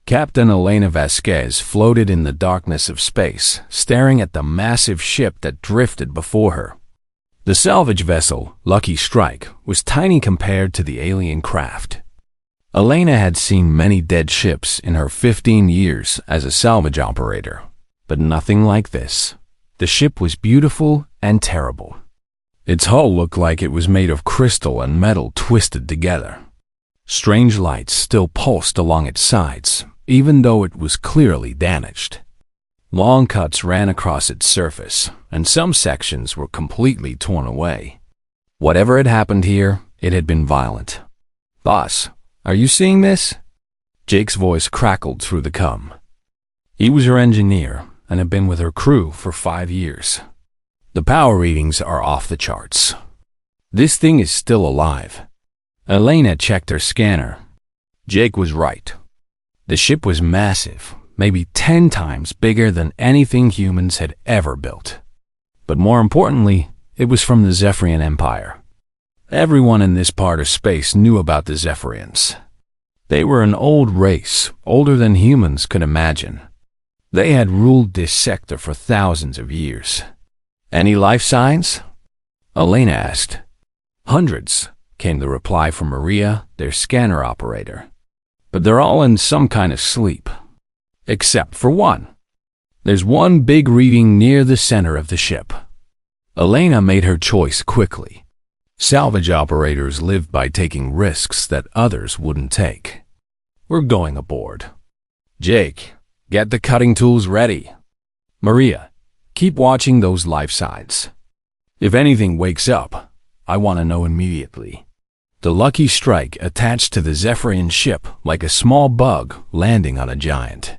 Captain Elena Vasquez floated in the darkness of space, staring at the massive ship that drifted before her. The salvage vessel, Lucky Strike, was tiny compared to the alien craft. Elena had seen many dead ships in her 15 years as a salvage operator, but nothing like this. The ship was beautiful and terrible. Its hull looked like it was made of crystal and metal twisted together. Strange lights still pulsed along its sides, even though it was clearly damaged. Long cuts ran across its surface, and some sections were completely torn away. Whatever had happened here, it had been violent. "Boss, are you seeing this?" Jake's voice crackled through the com. He was her engineer and had been with her crew for 5 years. "The power readings are off the charts. This thing is still alive." Elena checked her scanner. Jake was right. The ship was massive, maybe 10 times bigger than anything humans had ever built. But more importantly, it was from the Zephyrian Empire. Everyone in this part of space knew about the Zephyrians. They were an old race, older than humans could imagine. They had ruled this sector for thousands of years. "Any life signs?" Elena asked. "Hundreds," came the reply from Maria, their scanner operator. "But they're all in some kind of sleep. Except for one. There's one big reading near the center of the ship." Elena made her choice quickly. Salvage operators lived by taking risks that others wouldn't take. "We're going aboard." "Jake, get the cutting tools ready." "Maria, keep watching those life signs. If anything wakes up, I want to know immediately." The Lucky Strike attached to the Zephyrian ship like a small bug landing on a giant.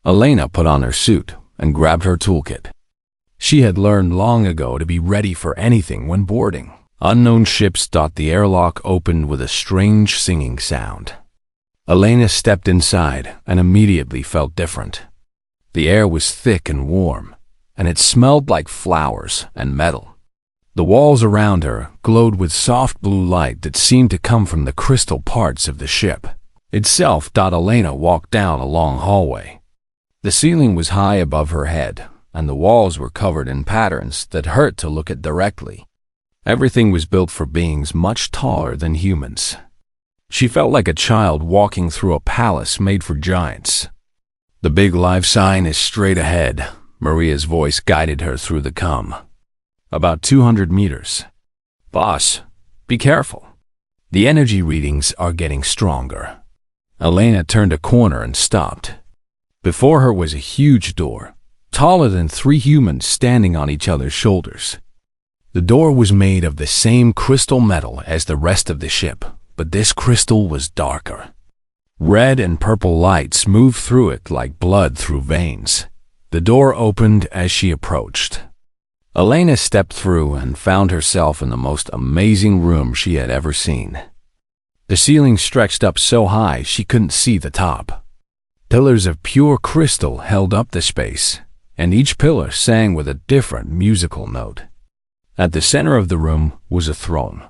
Elena put on her suit and grabbed her toolkit. She had learned long ago to be ready for anything when boarding. Unknown ships thought the airlock opened with a strange singing sound. Elena stepped inside and immediately felt different. The air was thick and warm, and it smelled like flowers and metal. The walls around her glowed with soft blue light that seemed to come from the crystal parts of the ship itself. Elena walked down a long hallway. The ceiling was high above her head, and the walls were covered in patterns that hurt to look at directly. Everything was built for beings much taller than humans. She felt like a child walking through a palace made for giants. "The big live sign is straight ahead," Maria's voice guided her through the com. "About 200 meters. Boss, be careful. The energy readings are getting stronger." Elena turned a corner and stopped. Before her was a huge door, taller than 3 humans standing on each other's shoulders. The door was made of the same crystal metal as the rest of the ship, but this crystal was darker. Red and purple lights moved through it like blood through veins. The door opened as she approached. Elena stepped through and found herself in the most amazing room she had ever seen. The ceiling stretched up so high she couldn't see the top. Pillars of pure crystal held up the space, and each pillar sang with a different musical note. At the center of the room was a throne.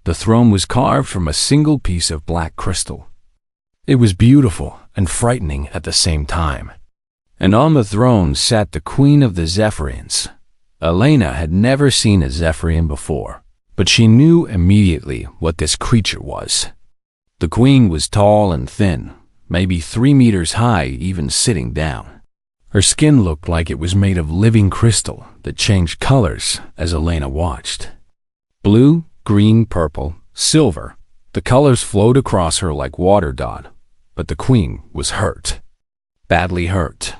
The throne was carved from a single piece of black crystal. It was beautiful and frightening at the same time. And on the throne sat the Queen of the Zephyrians. Elena had never seen a Zephyrian before, but she knew immediately what this creature was. The queen was tall and thin, maybe 3 meters high even sitting down. Her skin looked like it was made of living crystal that changed colors as Elena watched. Blue, green, purple, silver. The colors flowed across her like water dot, but the queen was hurt. Badly hurt.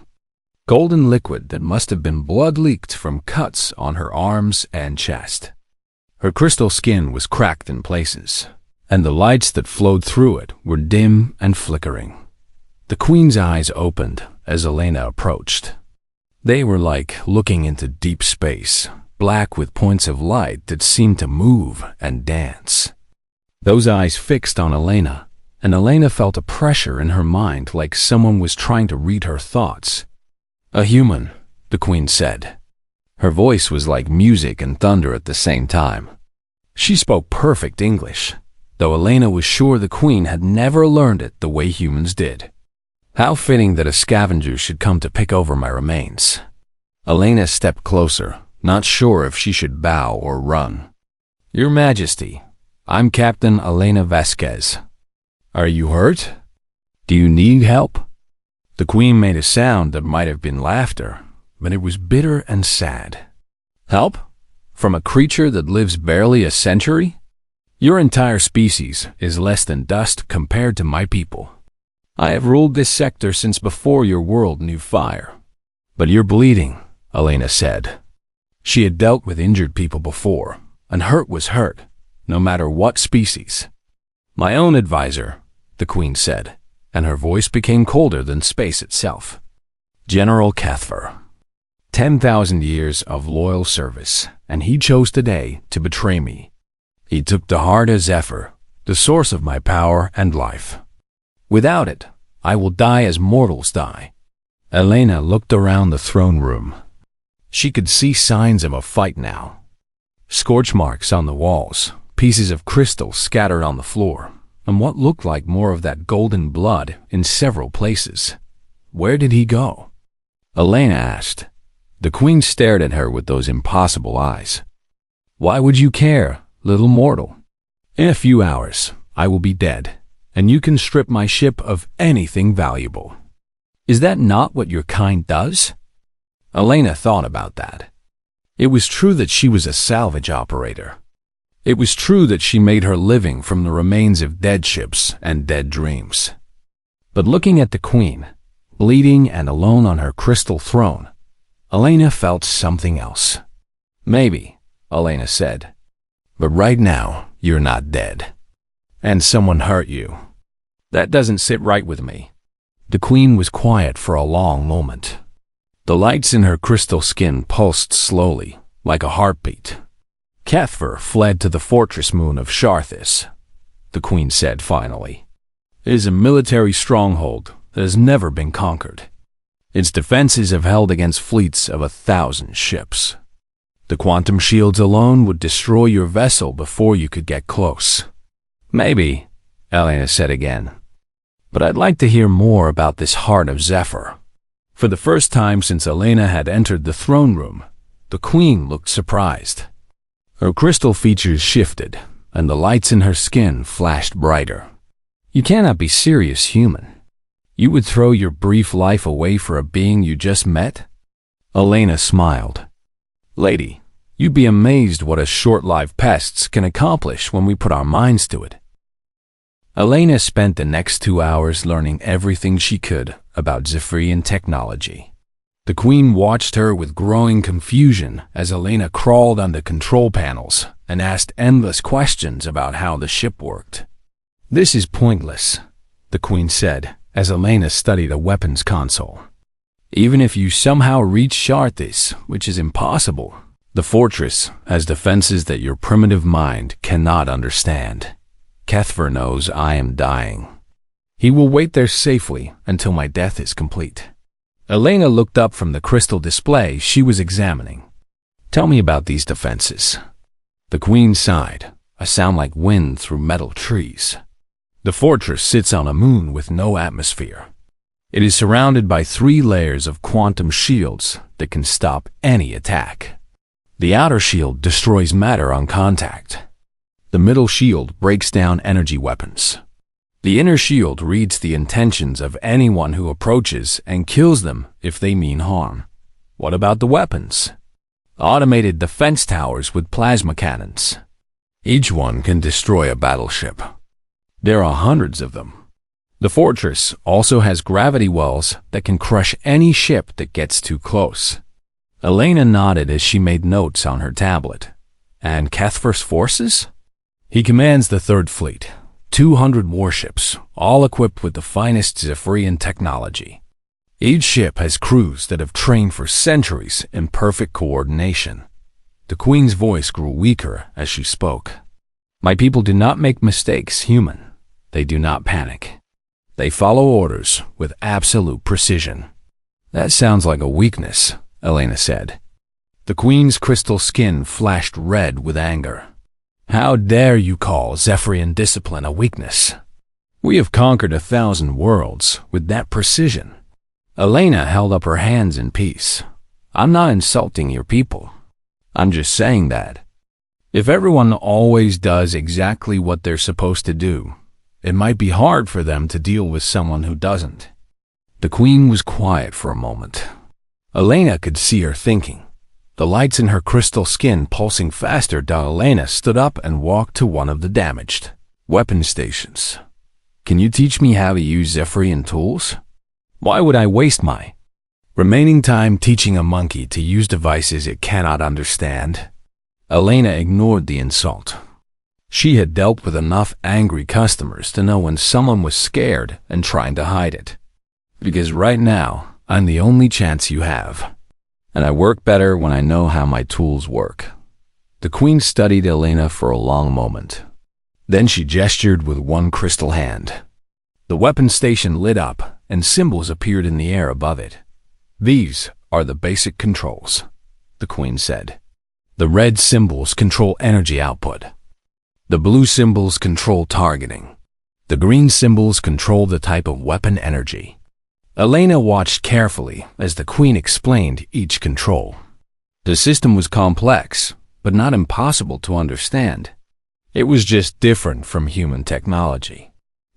Golden liquid that must have been blood leaked from cuts on her arms and chest. Her crystal skin was cracked in places, and the lights that flowed through it were dim and flickering. The queen's eyes opened as Elena approached. They were like looking into deep space, black with points of light that seemed to move and dance. Those eyes fixed on Elena, and Elena felt a pressure in her mind like someone was trying to read her thoughts. "A human," the queen said. Her voice was like music and thunder at the same time. She spoke perfect English, though Elena was sure the queen had never learned it the way humans did. How fitting that a scavenger should come to pick over my remains. Elena stepped closer, not sure if she should bow or run. Your Majesty, I'm Captain Elena Vasquez. Are you hurt? Do you need help? The Queen made a sound that might have been laughter, but it was bitter and sad. Help? From a creature that lives barely a century? Your entire species is less than dust compared to my people. I have ruled this sector since before your world knew fire. But you're bleeding, Elena said. She had dealt with injured people before, and hurt was hurt, no matter what species. My own advisor, the Queen said, and her voice became colder than space itself. General Cathver. 10,000 years of loyal service, and he chose today to betray me. He took to heart a Zephyr, the source of my power and life. Without it, I will die as mortals die. Elena looked around the throne room. She could see signs of a fight now. Scorch marks on the walls, pieces of crystal scattered on the floor, and what looked like more of that golden blood in several places. Where did he go? Elena asked. The Queen stared at her with those impossible eyes. Why would you care, little mortal? In a few hours, I will be dead, and you can strip my ship of anything valuable. Is that not what your kind does? Elena thought about that. It was true that she was a salvage operator. It was true that she made her living from the remains of dead ships and dead dreams. But looking at the Queen, bleeding and alone on her crystal throne, Elena felt something else. Maybe, Elena said. But right now, you're not dead. And someone hurt you. That doesn't sit right with me. The Queen was quiet for a long moment. The lights in her crystal skin pulsed slowly, like a heartbeat. Cathver fled to the fortress moon of Sharthis, the Queen said finally. It is a military stronghold that has never been conquered. Its defenses have held against fleets of 1,000 ships. The quantum shields alone would destroy your vessel before you could get close. Maybe, Elena said again. But I'd like to hear more about this heart of Zephyr. For the first time since Elena had entered the throne room, the Queen looked surprised. Her crystal features shifted, and the lights in her skin flashed brighter. You cannot be serious, human. You would throw your brief life away for a being you just met? Elena smiled. Lady, you'd be amazed what us short-lived pests can accomplish when we put our minds to it. Elena spent the next 2 hours learning everything she could about Zephyrian technology. The Queen watched her with growing confusion as Elena crawled on the control panels and asked endless questions about how the ship worked. This is pointless, the Queen said as Elena studied a weapons console. Even if you somehow reach Sharthis, which is impossible, the fortress has defenses that your primitive mind cannot understand. Cathver knows I am dying. He will wait there safely until my death is complete. Elena looked up from the crystal display she was examining. Tell me about these defenses. The Queen sighed, a sound like wind through metal trees. The fortress sits on a moon with no atmosphere. It is surrounded by 3 layers of quantum shields that can stop any attack. The outer shield destroys matter on contact. The middle shield breaks down energy weapons. The inner shield reads the intentions of anyone who approaches and kills them if they mean harm. What about the weapons? Automated defense towers with plasma cannons. Each one can destroy a battleship. There are hundreds of them. The fortress also has gravity wells that can crush any ship that gets too close. Elena nodded as she made notes on her tablet. And Cathver's forces? He commands the Third Fleet, 200 warships, all equipped with the finest Zephyrian technology. Each ship has crews that have trained for centuries in perfect coordination. The Queen's voice grew weaker as she spoke. My people do not make mistakes, human. They do not panic. They follow orders with absolute precision. That sounds like a weakness, Elena said. The Queen's crystal skin flashed red with anger. How dare you call Zephyrian discipline a weakness? We have conquered 1,000 worlds with that precision. Elena held up her hands in peace. I'm not insulting your people. I'm just saying that if everyone always does exactly what they're supposed to do, it might be hard for them to deal with someone who doesn't. The Queen was quiet for a moment. Elena could see her thinking, the lights in her crystal skin pulsing faster. Elena stood up and walked to one of the damaged weapon stations. Can you teach me how to use Zephyrian tools? Why would I waste my remaining time teaching a monkey to use devices it cannot understand? Elena ignored the insult. She had dealt with enough angry customers to know when someone was scared and trying to hide it. Because right now, I'm the only chance you have. And I work better when I know how my tools work. The Queen studied Elena for a long moment. Then she gestured with one crystal hand. The weapon station lit up, and symbols appeared in the air above it. These are the basic controls, the Queen said. The red symbols control energy output. The blue symbols control targeting. The green symbols control the type of weapon energy. Elena watched carefully as the Queen explained each control. The system was complex, but not impossible to understand. It was just different from human technology.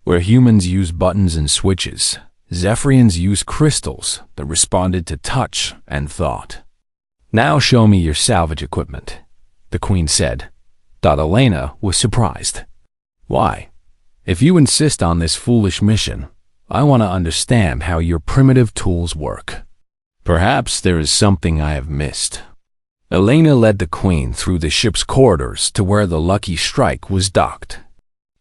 Where humans use buttons and switches, Zephyrians use crystals that responded to touch and thought. Now show me your salvage equipment, the Queen said. Elena was surprised. Why? If you insist on this foolish mission, I want to understand how your primitive tools work. Perhaps there is something I have missed. Elena led the Queen through the ship's corridors to where the Lucky Strike was docked.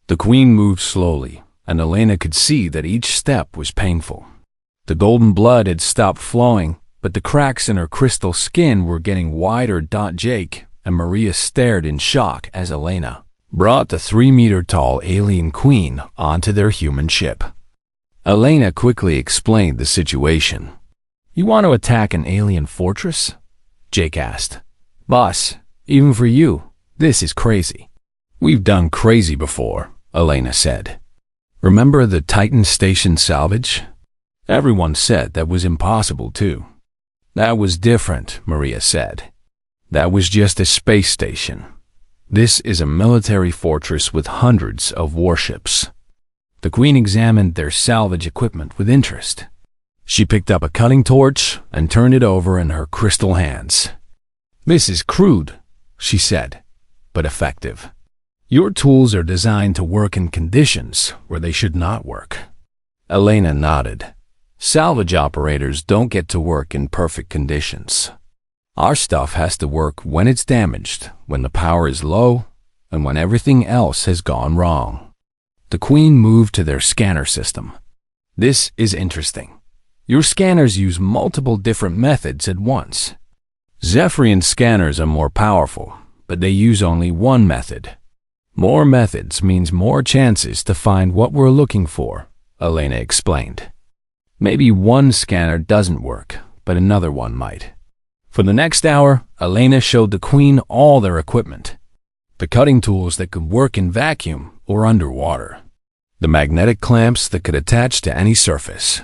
The Queen moved slowly, and Elena could see that each step was painful. The golden blood had stopped flowing, but the cracks in her crystal skin were getting wider. Jake and Maria stared in shock as Elena brought the 3-meter-tall alien queen onto their human ship. Elena quickly explained the situation. You want to attack an alien fortress? Jake asked. Boss, even for you, this is crazy. We've done crazy before, Elena said. Remember the Titan Station salvage? Everyone said that was impossible too. That was different, Maria said. That was just a space station. This is a military fortress with hundreds of warships. The Queen examined their salvage equipment with interest. She picked up a cutting torch and turned it over in her crystal hands. This is crude, she said, but effective. Your tools are designed to work in conditions where they should not work. Elena nodded. Salvage operators don't get to work in perfect conditions. Our stuff has to work when it's damaged, when the power is low, and when everything else has gone wrong. The Queen moved to their scanner system. This is interesting. Your scanners use multiple different methods at once. Zephyrian scanners are more powerful, but they use only one method. More methods means more chances to find what we're looking for, Elena explained. Maybe one scanner doesn't work, but another one might. For the next hour, Elena showed the Queen all their equipment. The cutting tools that could work in vacuum or underwater. The magnetic clamps that could attach to any surface.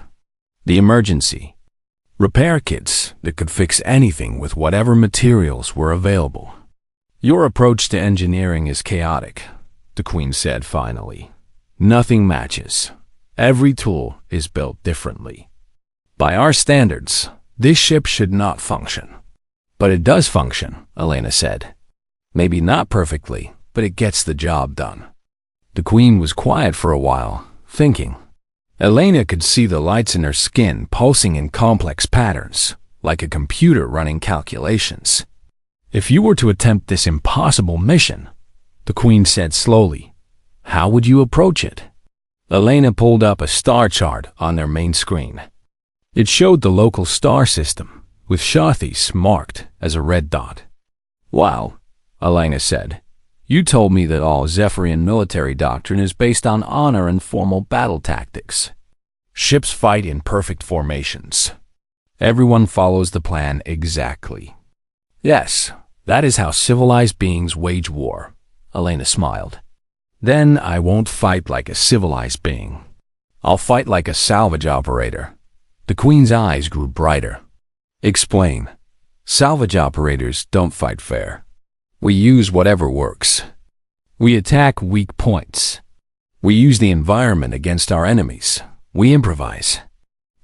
The emergency repair kits that could fix anything with whatever materials were available. Your approach to engineering is chaotic, the Queen said finally. Nothing matches. Every tool is built differently. By our standards, this ship should not function. But it does function, Elena said. Maybe not perfectly, but it gets the job done. The Queen was quiet for a while, thinking. Elena could see the lights in her skin pulsing in complex patterns, like a computer running calculations. If you were to attempt this impossible mission, the Queen said slowly, how would you approach it? Elena pulled up a star chart on their main screen. It showed the local star system, with Shathis marked as a red dot. Wow, Elena said. You told me that all Zephyrian military doctrine is based on honor and formal battle tactics. Ships fight in perfect formations. Everyone follows the plan exactly. Yes, that is how civilized beings wage war, Elena smiled. Then I won't fight like a civilized being. I'll fight like a salvage operator. The Queen's eyes grew brighter. Explain. Salvage operators don't fight fair. We use whatever works. We attack weak points. We use the environment against our enemies. We improvise.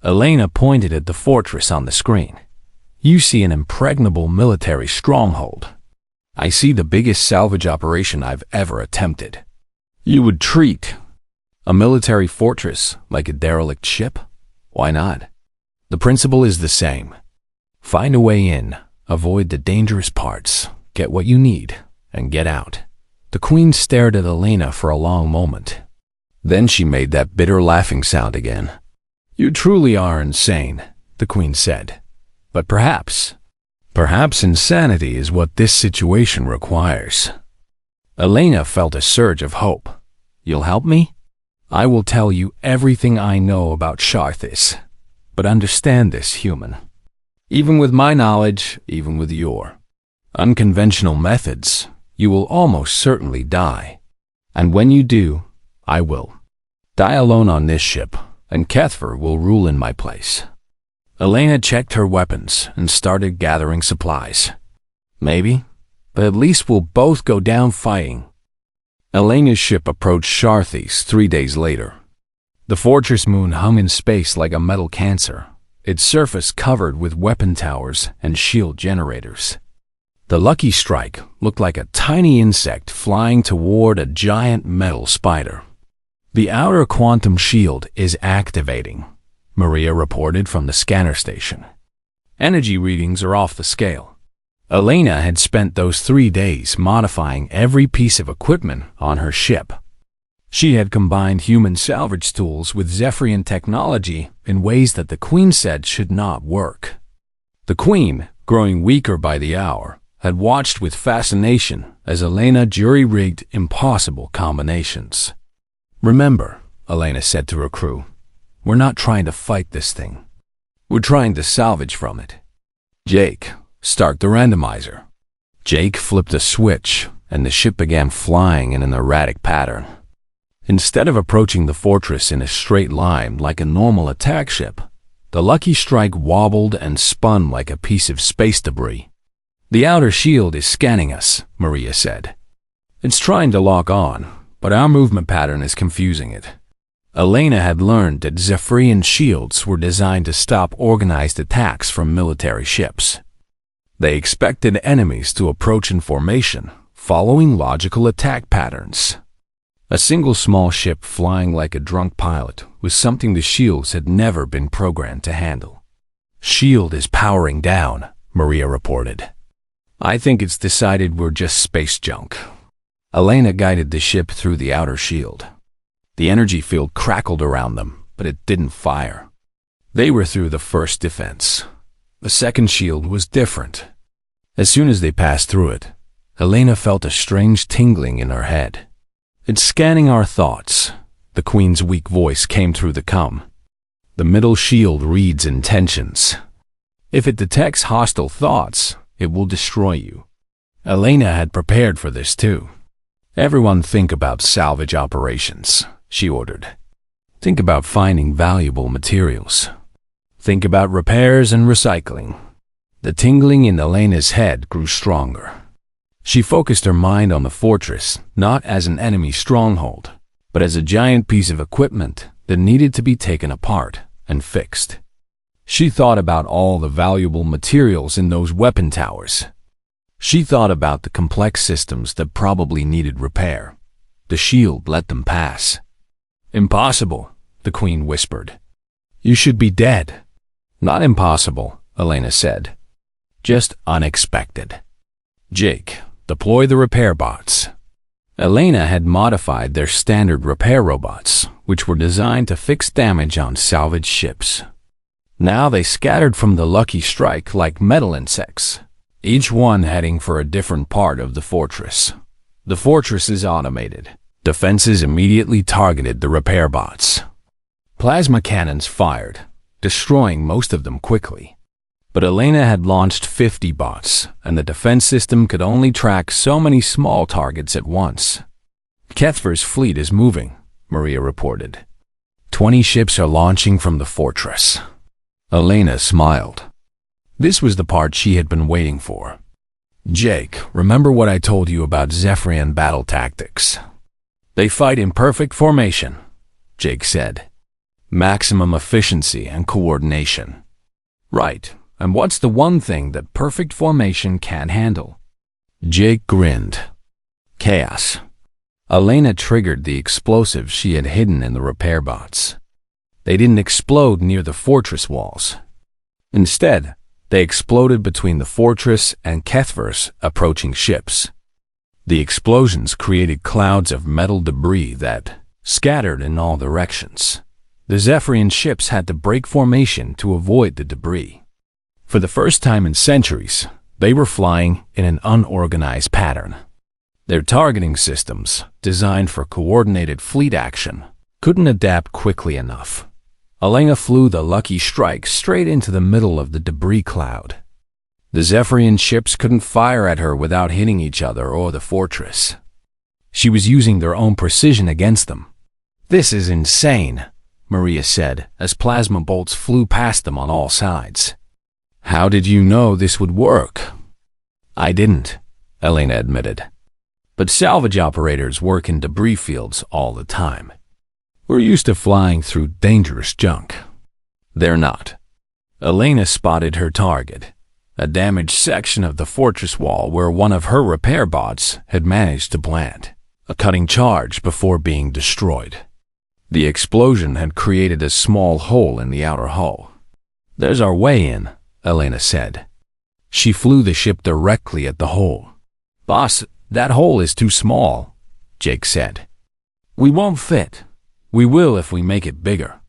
Elena pointed at the fortress on the screen. You see an impregnable military stronghold. I see the biggest salvage operation I've ever attempted. You would treat a military fortress like a derelict ship? Why not? The principle is the same. Find a way in, avoid the dangerous parts, get what you need, and get out. The Queen stared at Elena for a long moment. Then she made that bitter laughing sound again. You truly are insane, the Queen said. But perhaps insanity is what this situation requires. Elena felt a surge of hope. You'll help me? I will tell you everything I know about Sharthis. But understand this, human. Even with my knowledge, even with your unconventional methods, you will almost certainly die. And when you do, I will die alone on this ship, and Kethver will rule in my place. Elena checked her weapons and started gathering supplies. Maybe, but at least we'll both go down fighting. Elena's ship approached Sharthis 3 days later. The fortress moon hung in space like a metal cancer, its surface covered with weapon towers and shield generators. The Lucky Strike looked like a tiny insect flying toward a giant metal spider. The outer quantum shield is activating, Maria reported from the scanner station. Energy readings are off the scale. Elena had spent those 3 days modifying every piece of equipment on her ship. She had combined human salvage tools with Zephyrian technology in ways that the Queen said should not work. The Queen, growing weaker by the hour, had watched with fascination as Elena jury-rigged impossible combinations. Remember, Elena said to her crew, we're not trying to fight this thing. We're trying to salvage from it. Jake, start the randomizer. Jake flipped a switch, and the ship began flying in an erratic pattern. Instead of approaching the fortress in a straight line like a normal attack ship, the Lucky Strike wobbled and spun like a piece of space debris. The outer shield is scanning us, Maria said. It's trying to lock on, but our movement pattern is confusing it. Elena had learned that Zephyrian shields were designed to stop organized attacks from military ships. They expected enemies to approach in formation, following logical attack patterns. A single small ship flying like a drunk pilot was something the shields had never been programmed to handle. Shield is powering down, Maria reported. I think it's decided we're just space junk. Elena guided the ship through the outer shield. The energy field crackled around them, but it didn't fire. They were through the first defense. The second shield was different. As soon as they passed through it, Elena felt a strange tingling in her head. It's scanning our thoughts. The Queen's weak voice came through the comm. The middle shield reads intentions. If it detects hostile thoughts, it will destroy you. Elena had prepared for this too. Everyone think about salvage operations, she ordered. Think about finding valuable materials. Think about repairs and recycling. The tingling in Elena's head grew stronger. She focused her mind on the fortress, not as an enemy stronghold, but as a giant piece of equipment that needed to be taken apart and fixed. She thought about all the valuable materials in those weapon towers. She thought about the complex systems that probably needed repair. The shield let them pass. Impossible, the Queen whispered. You should be dead. Not impossible, Elena said. Just unexpected. Jake, deploy the repair bots. Elena had modified their standard repair robots, which were designed to fix damage on salvaged ships. Now they scattered from the Lucky Strike like metal insects, each one heading for a different part of the fortress. The fortress is automated. Defenses immediately targeted the repair bots. Plasma cannons fired, destroying most of them quickly. But Elena had launched 50 bots, and the defense system could only track so many small targets at once. Kethver's fleet is moving, Maria reported. 20 ships are launching from the fortress. Elena smiled. This was the part she had been waiting for. Jake, remember what I told you about Zephyrian battle tactics? They fight in perfect formation, Jake said. Maximum efficiency and coordination. Right, and what's the one thing that perfect formation can't handle? Jake grinned. Chaos. Elena triggered the explosives she had hidden in the repair bots. They didn't explode near the fortress walls. Instead, they exploded between the fortress and Kethver's approaching ships. The explosions created clouds of metal debris that scattered in all directions. The Zephyrian ships had to break formation to avoid the debris. For the first time in centuries, they were flying in an unorganized pattern. Their targeting systems, designed for coordinated fleet action, couldn't adapt quickly enough. Elena flew the lucky strike straight into the middle of the debris cloud. The Zephyrian ships couldn't fire at her without hitting each other or the fortress. She was using their own precision against them. This is insane, Maria said as plasma bolts flew past them on all sides. How did you know this would work? I didn't, Elena admitted. But salvage operators work in debris fields all the time. We're used to flying through dangerous junk. They're not. Elena spotted her target, a damaged section of the fortress wall where one of her repair bots had managed to plant a cutting charge before being destroyed. The explosion had created a small hole in the outer hull. There's our way in, Elena said. She flew the ship directly at the hole. Boss, that hole is too small, Jake said. We won't fit. We will if we make it bigger.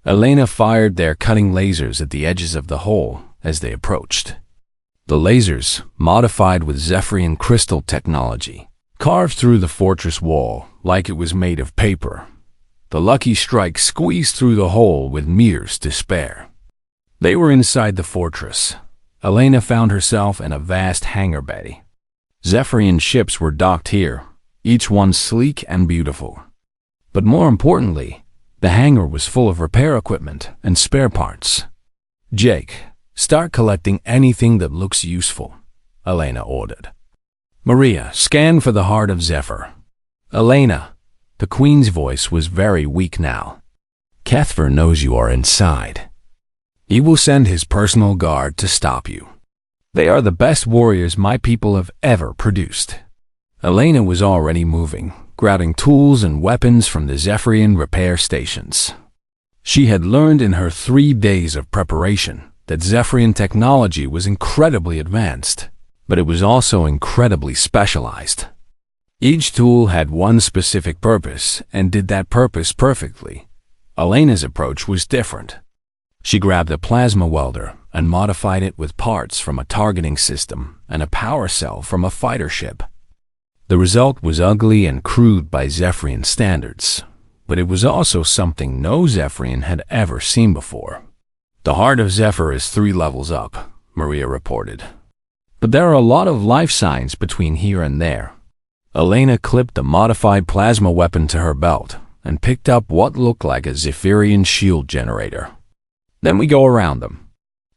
Elena fired their cutting lasers at the edges of the hole as they approached. The lasers, modified with Zephyrian crystal technology, carved through the fortress wall like it was made of paper. The lucky strike squeezed through the hole with meters to spare. They were inside the fortress. Elena found herself in a vast hangar bay. Zephyrian ships were docked here, each one sleek and beautiful. But more importantly, the hangar was full of repair equipment and spare parts. Jake, start collecting anything that looks useful, Elena ordered. Maria, scan for the heart of Zephyr. Elena, the Queen's voice was very weak now. Kethver knows you are inside. He will send his personal guard to stop you. They are the best warriors my people have ever produced. Elena was already moving, grabbing tools and weapons from the Zephyrian repair stations. She had learned in her 3 days of preparation that Zephyrian technology was incredibly advanced, but it was also incredibly specialized. Each tool had one specific purpose and did that purpose perfectly. Elena's approach was different. She grabbed a plasma welder and modified it with parts from a targeting system and a power cell from a fighter ship. The result was ugly and crude by Zephyrian standards, but it was also something no Zephyrian had ever seen before. The heart of Zephyr is 3 levels up, Maria reported. But there are a lot of life signs between here and there. Elena clipped the modified plasma weapon to her belt and picked up what looked like a Zephyrian shield generator. Then we go around them.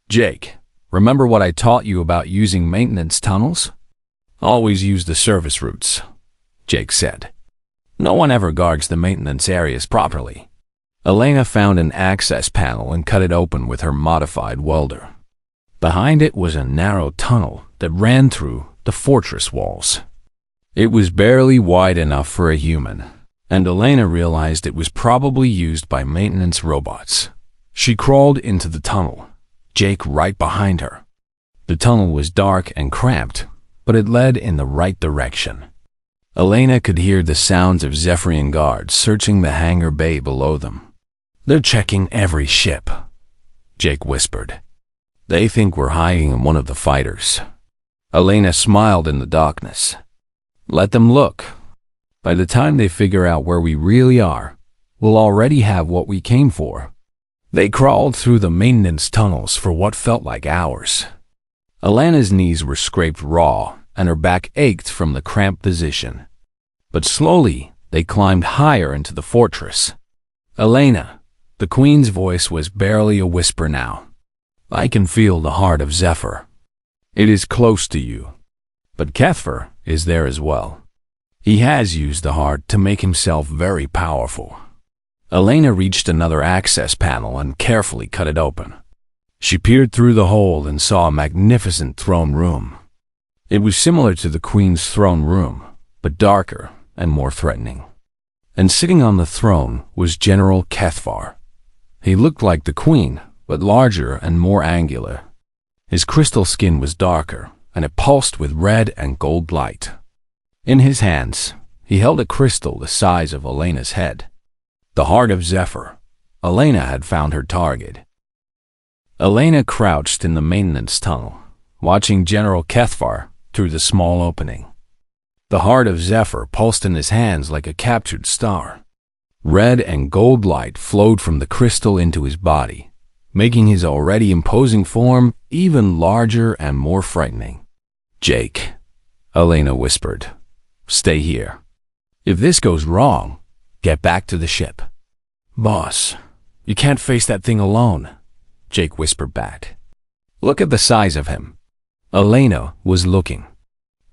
Jake, remember what I taught you about using maintenance tunnels? Always use the service routes, Jake said. No one ever guards the maintenance areas properly. Elena found an access panel and cut it open with her modified welder. Behind it was a narrow tunnel that ran through the fortress walls. It was barely wide enough for a human, and Elena realized it was probably used by maintenance robots. She crawled into the tunnel, Jake right behind her. The tunnel was dark and cramped, but it led in the right direction. Elena could hear the sounds of Zephyrian guards searching the hangar bay below them. They're checking every ship, Jake whispered. They think we're hiding in one of the fighters. Elena smiled in the darkness. Let them look. By the time they figure out where we really are, we'll already have what we came for. They crawled through the maintenance tunnels for what felt like hours. Elena's knees were scraped raw, and her back ached from the cramped position. But slowly, They climbed higher into the fortress. Elena, the queen's voice was barely a whisper now. I can feel the heart of Zephyr. It is close to you. But Kethver is there as well. He has used the heart to make himself very powerful. Elena reached another access panel and carefully cut it open. She peered through the hole and saw a magnificent throne room. It was similar to the queen's throne room, but darker and more threatening. And sitting on the throne was General Kethvar. He looked like the queen, but larger and more angular. His crystal skin was darker, and it pulsed with red and gold light. In his hands, he held a crystal the size of Elena's head. The heart of Zephyr. Elena had found her target. Elena crouched in the maintenance tunnel, watching General Kethvar through the small opening. The heart of Zephyr pulsed in his hands like a captured star. Red and gold light flowed from the crystal into his body, making his already imposing form even larger and more frightening. Jake, Elena whispered, stay here. If this goes wrong, get back to the ship. Boss, you can't face that thing alone, Jake whispered back. Look at the size of him. Elena was looking.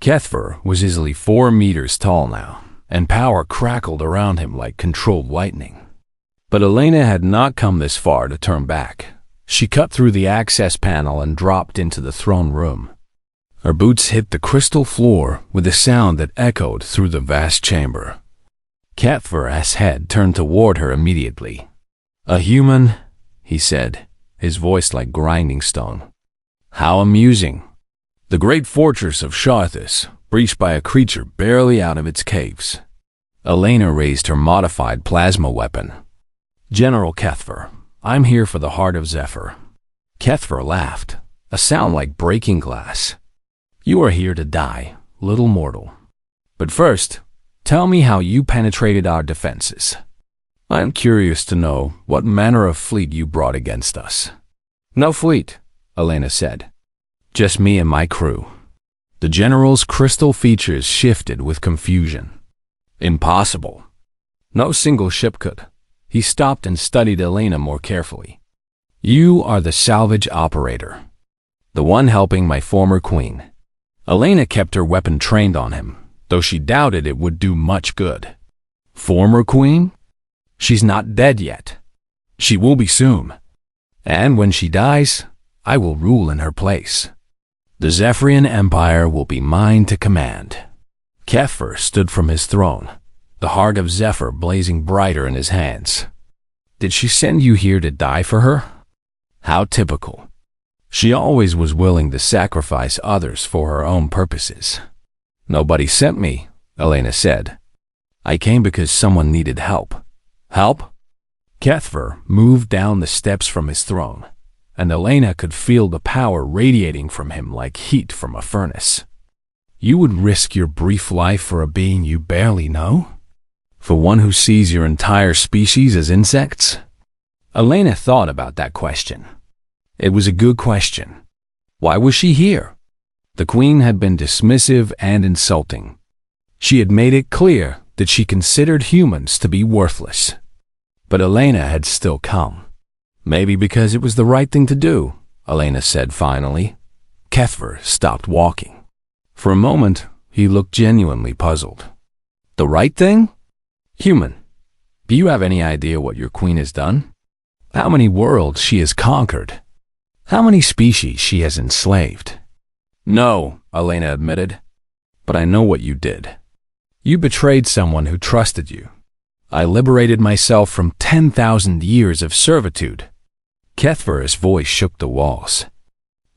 Kethver was easily 4 meters tall now, and power crackled around him like controlled lightning. But Elena had not come this far to turn back. She cut through the access panel and dropped into the throne room. Her boots hit the crystal floor with a sound that echoed through the vast chamber. Kethver's head turned toward her immediately. A human, he said, his voice like grinding stone. How amusing. The great fortress of Sharthus, breached by a creature barely out of its caves. Elena raised her modified plasma weapon. General Kethver, I'm here for the heart of Zephyr. Kethver laughed, a sound like breaking glass. You are here to die, little mortal. But first, tell me how you penetrated our defenses. I am curious to know what manner of fleet you brought against us. No fleet, Elena said. Just me and my crew. The general's crystal features shifted with confusion. Impossible. No single ship could. He stopped and studied Elena more carefully. You are the salvage operator, the one helping my former queen. Elena kept her weapon trained on him, though she doubted it would do much good. Former queen? She's not dead yet. She will be soon. And when she dies, I will rule in her place. The Zephyrian Empire will be mine to command. Kethver stood from his throne, the heart of Zephyr blazing brighter in his hands. Did she send you here to die for her? How typical. She always was willing to sacrifice others for her own purposes. Nobody sent me, Elena said. I came because someone needed help. Help? Kethver moved down the steps from his throne, and Elena could feel the power radiating from him like heat from a furnace. You would risk your brief life for a being you barely know? For one who sees your entire species as insects? Elena thought about that question. It was a good question. Why was she here? The queen had been dismissive and insulting. She had made it clear that she considered humans to be worthless. But Elena had still come. Maybe because it was the right thing to do, Elena said finally. Kethver stopped walking. For a moment, he looked genuinely puzzled. The right thing? Human. Do you have any idea what your queen has done? How many worlds she has conquered? How many species she has enslaved? No, Elena admitted. But I know what you did. You betrayed someone who trusted you. I liberated myself from 10,000 years of servitude. Kethver's voice shook the walls.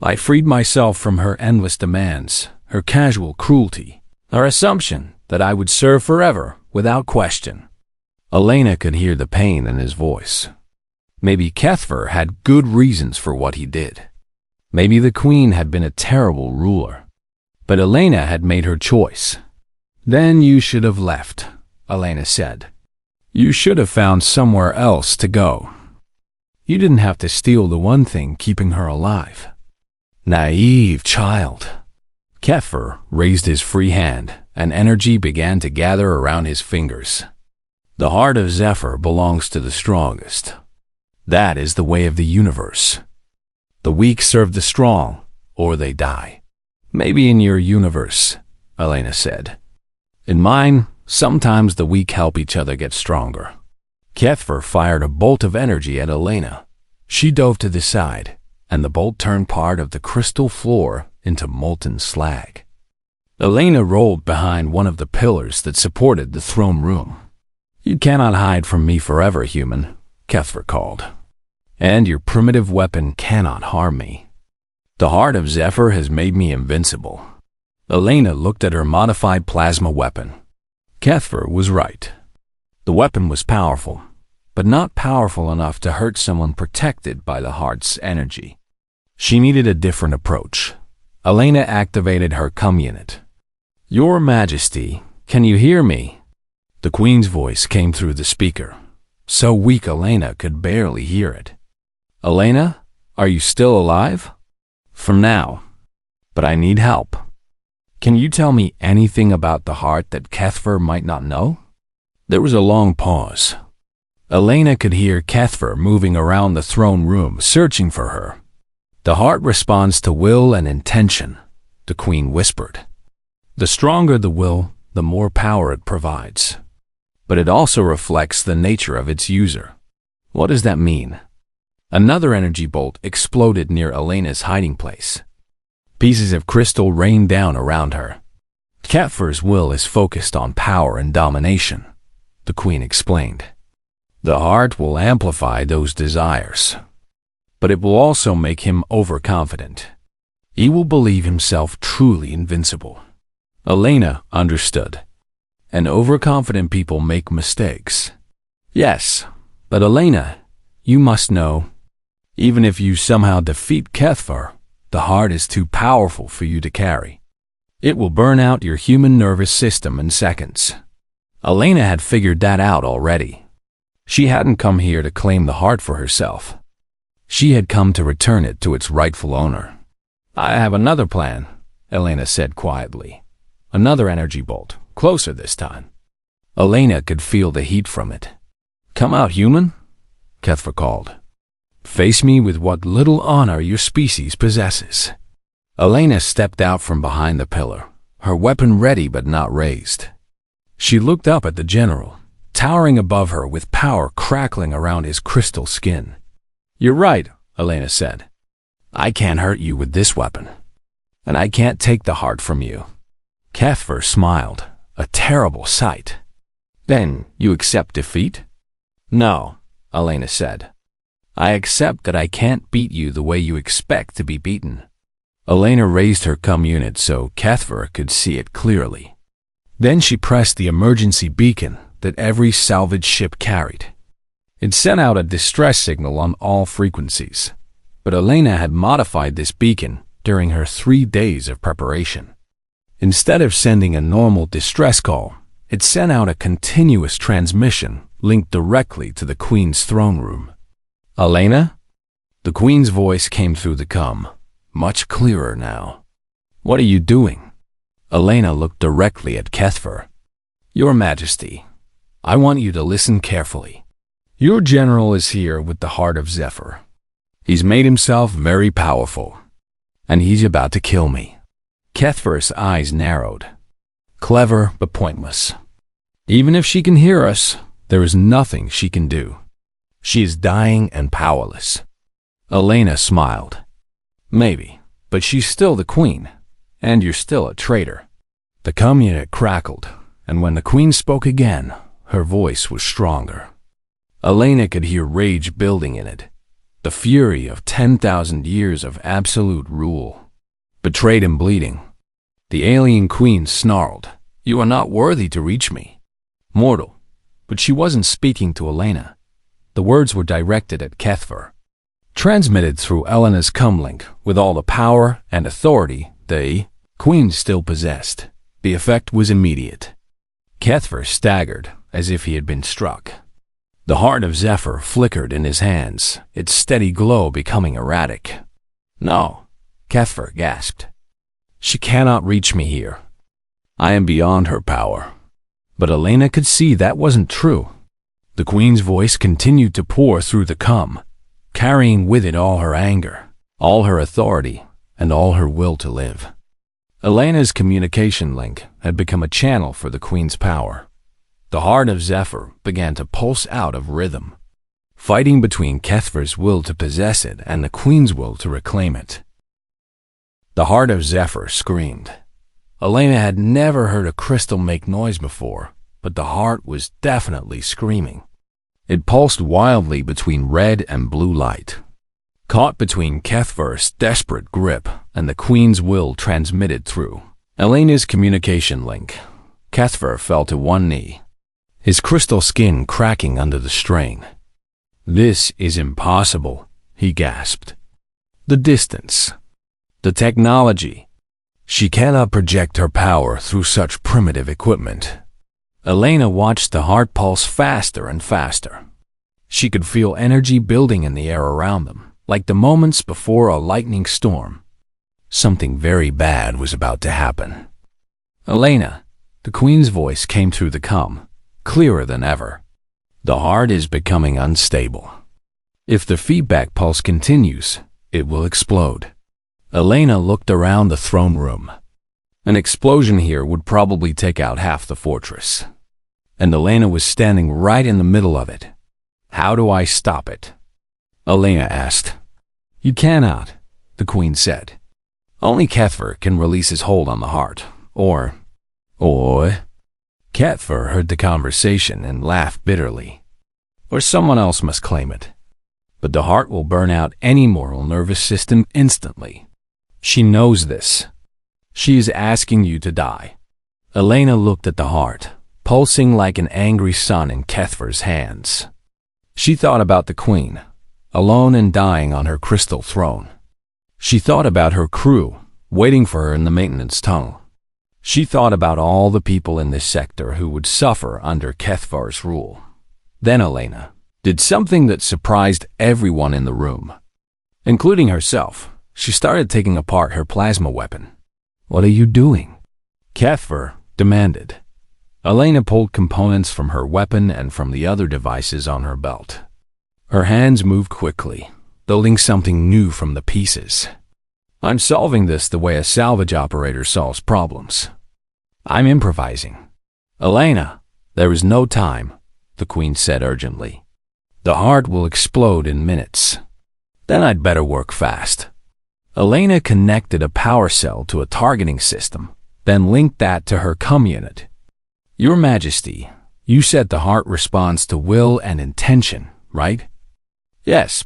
I freed myself from her endless demands, her casual cruelty, her assumption that I would serve forever without question. Elena could hear the pain in his voice. Maybe Kethver had good reasons for what he did. Maybe the queen had been a terrible ruler. But Elena had made her choice. Then you should have left, Elena said. You should have found somewhere else to go. You didn't have to steal the one thing keeping her alive. Naive child. Kethver raised his free hand, and energy began to gather around his fingers. The heart of Zephyr belongs to the strongest. That is the way of the universe. The weak serve the strong, or they die. Maybe in your universe, Elena said. In mine, sometimes the weak help each other get stronger. Kethver fired a bolt of energy at Elena. She dove to the side, and the bolt turned part of the crystal floor into molten slag. Elena rolled behind one of the pillars that supported the throne room. You cannot hide from me forever, human, Kethver called. And your primitive weapon cannot harm me. The heart of Zephyr has made me invincible. Elena looked at her modified plasma weapon. Kethver was right. The weapon was powerful, but not powerful enough to hurt someone protected by the heart's energy. She needed a different approach. Elena activated her cum unit. Your Majesty, can you hear me? The Queen's voice came through the speaker, so weak Elena could barely hear it. Elena, are you still alive? For now, but I need help. Can you tell me anything about the heart that Kethver might not know? There was a long pause. Elena could hear Kethver moving around the throne room, searching for her. The heart responds to will and intention, the Queen whispered. The stronger the will, the more power it provides. But it also reflects the nature of its user. What does that mean? Another energy bolt exploded near Elena's hiding place. Pieces of crystal rained down around her. Kethver's will is focused on power and domination, the Queen explained. The heart will amplify those desires, but it will also make him overconfident. He will believe himself truly invincible. Elena understood. And overconfident people make mistakes. Yes, but Elena, you must know, even if you somehow defeat Kethver, the heart is too powerful for you to carry. It will burn out your human nervous system in seconds. Elena had figured that out already. She hadn't come here to claim the heart for herself. She had come to return it to its rightful owner. I have another plan, Elena said quietly. Another energy bolt, closer this time. Elena could feel the heat from it. Come out, human, Kethver called. Face me with what little honor your species possesses. Elena stepped out from behind the pillar, her weapon ready but not raised. She looked up at the general, towering above her with power crackling around his crystal skin. You're right, Elena said. I can't hurt you with this weapon, and I can't take the heart from you. Kethver smiled, a terrible sight. Then you accept defeat? No, Elena said. I accept that I can't beat you the way you expect to be beaten. Elena raised her cum unit so Kethver could see it clearly. Then she pressed the emergency beacon that every salvage ship carried. It sent out a distress signal on all frequencies, but Elena had modified this beacon during her 3 days of preparation. Instead of sending a normal distress call, it sent out a continuous transmission linked directly to the Queen's throne room. Elena? The Queen's voice came through the cum, much clearer now. What are you doing? Elena looked directly at Kethver. Your Majesty, I want you to listen carefully. Your general is here with the heart of Zephyr. He's made himself very powerful, and he's about to kill me. Kethver's eyes narrowed. Clever but pointless. Even if she can hear us, there is nothing she can do. She is dying and powerless. Elena smiled. Maybe, but she's still the Queen, and you're still a traitor. The cum unit crackled, and when the Queen spoke again, her voice was stronger. Elena could hear rage building in it, the fury of 10,000 years of absolute rule. Betrayed and bleeding, the alien Queen snarled, You are not worthy to reach me. Mortal, but she wasn't speaking to Elena. The words were directed at Kethver. Transmitted through Elena's comlink with all the power and authority the Queen still possessed, the effect was immediate. Kethver staggered as if he had been struck. The heart of Zephyr flickered in his hands, its steady glow becoming erratic. No, Kethver gasped. She cannot reach me here. I am beyond her power. But Elena could see that wasn't true. The Queen's voice continued to pour through the cum, carrying with it all her anger, all her authority, and all her will to live. Elena's communication link had become a channel for the Queen's power. The heart of Zephyr began to pulse out of rhythm, fighting between Kethver's will to possess it and the Queen's will to reclaim it. The heart of Zephyr screamed. Elena had never heard a crystal make noise before, but the heart was definitely screaming. It pulsed wildly between red and blue light, caught between Kethver's desperate grip and the Queen's will transmitted through Elena's communication link. Kethver fell to one knee, his crystal skin cracking under the strain. "This is impossible," he gasped. "The distance, the technology. She cannot project her power through such primitive equipment." Elena watched the heart pulse faster and faster. She could feel energy building in the air around them, like the moments before a lightning storm. Something very bad was about to happen. "Elena," the Queen's voice came through the cum, clearer than ever. "The heart is becoming unstable. If the feedback pulse continues, it will explode." Elena looked around the throne room. An explosion here would probably take out half the fortress. And Elena was standing right in the middle of it. "How do I stop it?" Elena asked. "You cannot," the Queen said. "Only Kethver can release his hold on the heart, or... Kethver heard the conversation and laughed bitterly. "Or someone else must claim it. But the heart will burn out any moral nervous system instantly. She knows this. She is asking you to die." Elena looked at the heart, pulsing like an angry sun in Kethver's hands. She thought about the Queen, alone and dying on her crystal throne. She thought about her crew, waiting for her in the maintenance tunnel. She thought about all the people in this sector who would suffer under Kethvar's rule. Then Elena did something that surprised everyone in the room. Including herself, she started taking apart her plasma weapon. "What are you doing?" Kethver demanded. Elena pulled components from her weapon and from the other devices on her belt. Her hands moved quickly, building something new from the pieces. "I'm solving this the way a salvage operator solves problems. I'm improvising." "Elena, there is no time," the Queen said urgently. "The heart will explode in minutes. Then I'd better work fast." Elena connected a power cell to a targeting system, then linked that to her cum unit. "Your Majesty, you said the heart responds to will and intention, right?" "Yes,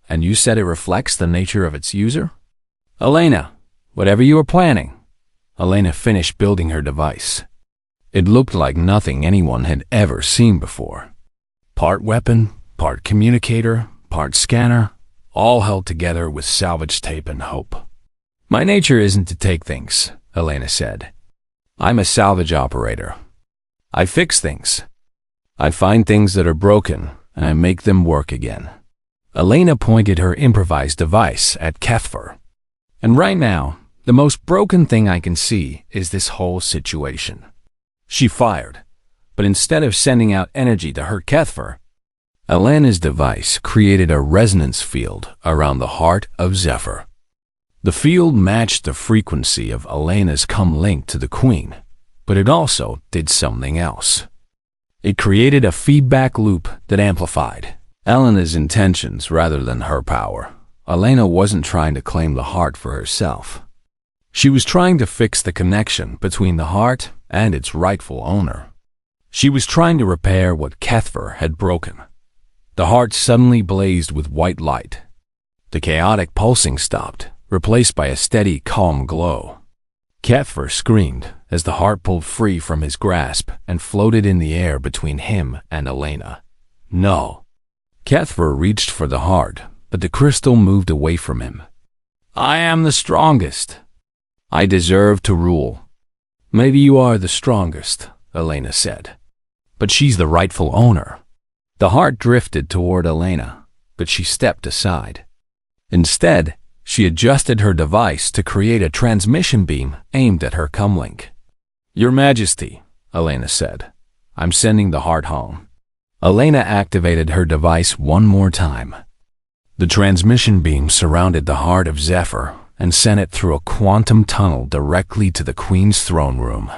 and you said it reflects the nature of its user?" "Elena, whatever you are planning." Elena finished building her device. It looked like nothing anyone had ever seen before. Part weapon, part communicator, part scanner, all held together with salvage tape and hope. "My nature isn't to take things," Elena said. "I'm a salvage operator. I fix things. I find things that are broken, and I make them work again." Elena pointed her improvised device at Kethver. "And right now, the most broken thing I can see is this whole situation." She fired, but instead of sending out energy to hurt Kethver, Elena's device created a resonance field around the heart of Zephyr. The field matched the frequency of Elena's cum link to the Queen, but it also did something else. It created a feedback loop that amplified Elena's intentions rather than her power. Elena wasn't trying to claim the heart for herself. She was trying to fix the connection between the heart and its rightful owner. She was trying to repair what Kethver had broken. The heart suddenly blazed with white light. The chaotic pulsing stopped, replaced by a steady, calm glow. Kethver screamed as the heart pulled free from his grasp and floated in the air between him and Elena. "No." Kethver reached for the heart, but the crystal moved away from him. "I am the strongest. I deserve to rule." "Maybe you are the strongest," Elena said. "But she's the rightful owner." The heart drifted toward Elena, but she stepped aside. Instead, she adjusted her device to create a transmission beam aimed at her cum link. Your Majesty, Elena said. I'm sending the heart home. Elena activated her device one more time. The transmission beam surrounded the heart of Zephyr and sent it through a quantum tunnel directly to the Queen's throne room.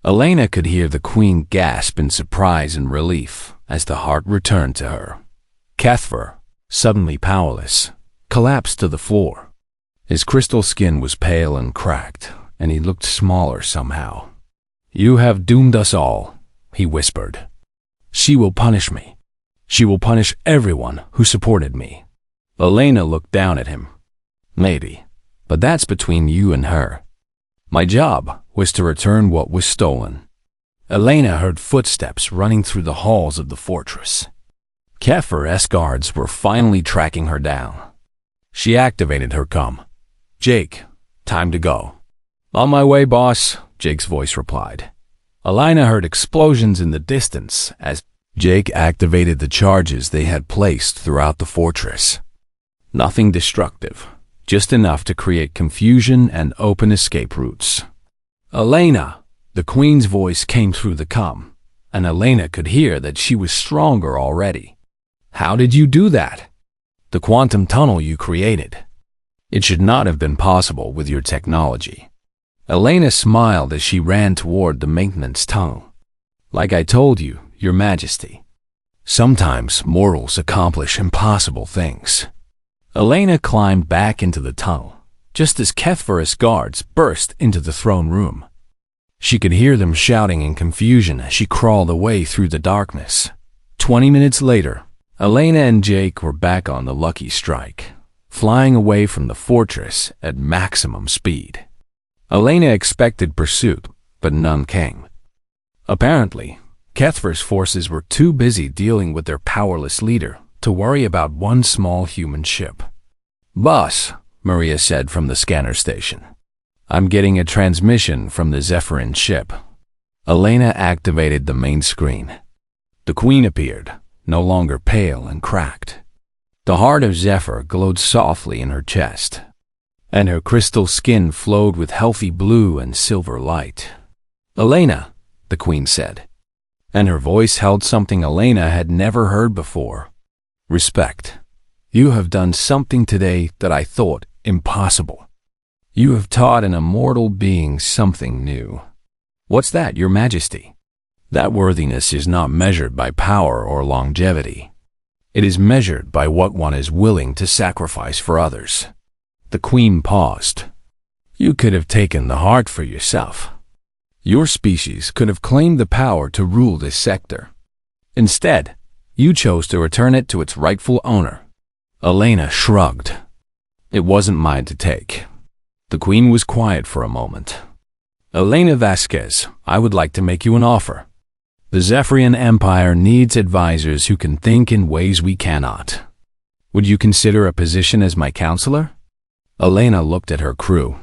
Elena could hear the Queen gasp in surprise and relief as the heart returned to her. Kethver, suddenly powerless, collapsed to the floor. His crystal skin was pale and cracked, and he looked smaller somehow. You have doomed us all, he whispered. She will punish me. She will punish everyone who supported me. Elena looked down at him. Maybe, but that's between you and her. My job was to return what was stolen. Elena heard footsteps running through the halls of the fortress. Kefir's guards were finally tracking her down. She activated her comm. Jake, time to go. On my way, boss, Jake's voice replied. Elena heard explosions in the distance as Jake activated the charges they had placed throughout the fortress. Nothing destructive, just enough to create confusion and open escape routes. Elena, the Queen's voice came through the comm, and Elena could hear that she was stronger already. How did you do that? The quantum tunnel you created. It should not have been possible with your technology. Elena smiled as she ran toward the maintenance tunnel. Like I told you, Your Majesty, sometimes mortals accomplish impossible things. Elena climbed back into the tunnel, just as Kethver's guards burst into the throne room. She could hear them shouting in confusion as she crawled away through the darkness. 20 minutes later, Elena and Jake were back on the Lucky Strike, flying away from the fortress at maximum speed. Elena expected pursuit, but none came. Apparently, Kethver's forces were too busy dealing with their powerless leader to worry about one small human ship. Boss, Maria said from the scanner station. I'm getting a transmission from the Zephyrin ship. Elena activated the main screen. The Queen appeared, no longer pale and cracked. The heart of Zephyr glowed softly in her chest, and her crystal skin flowed with healthy blue and silver light. Elena, the Queen said, and her voice held something Elena had never heard before. Respect. You have done something today that I thought impossible. You have taught an immortal being something new. What's that, Your Majesty? That worthiness is not measured by power or longevity. It is measured by what one is willing to sacrifice for others. The Queen paused. You could have taken the heart for yourself. Your species could have claimed the power to rule this sector. Instead, you chose to return it to its rightful owner. Elena shrugged. It wasn't mine to take. The Queen was quiet for a moment. Elena Vasquez, I would like to make you an offer. The Zephyrian Empire needs advisors who can think in ways we cannot. Would you consider a position as my counselor? Elena looked at her crew.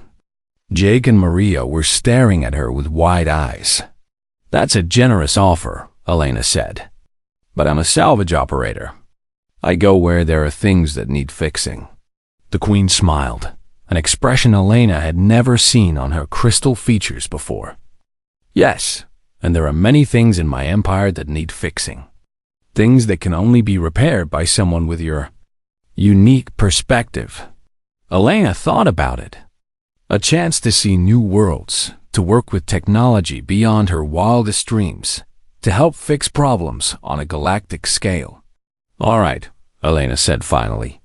Jake and Maria were staring at her with wide eyes. That's a generous offer, Elena said. But I'm a salvage operator. I go where there are things that need fixing. The Queen smiled, an expression Elena had never seen on her crystal features before. Yes, and there are many things in my empire that need fixing. Things that can only be repaired by someone with your unique perspective. Elena thought about it. A chance to see new worlds, to work with technology beyond her wildest dreams, to help fix problems on a galactic scale. All right, Elena said finally.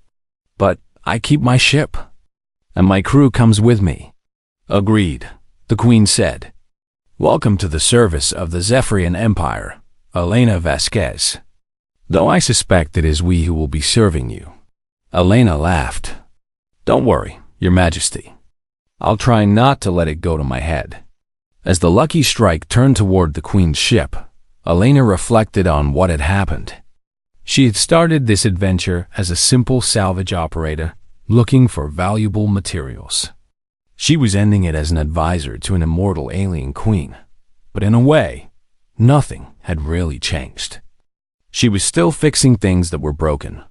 But I keep my ship, and my crew comes with me. Agreed, the Queen said. Welcome to the service of the Zephyrian Empire, Elena Vasquez. Though I suspect it is we who will be serving you. Elena laughed. Don't worry, Your Majesty. I'll try not to let it go to my head. As the Lucky Strike turned toward the Queen's ship, Elena reflected on what had happened. She had started this adventure as a simple salvage operator looking for valuable materials. She was ending it as an advisor to an immortal alien queen. But in a way, nothing had really changed. She was still fixing things that were broken.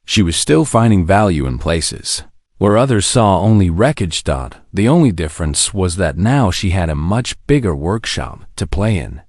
She was still finding value in places, Where others saw only wreckage, the only difference was that now she had a much bigger workshop to play in.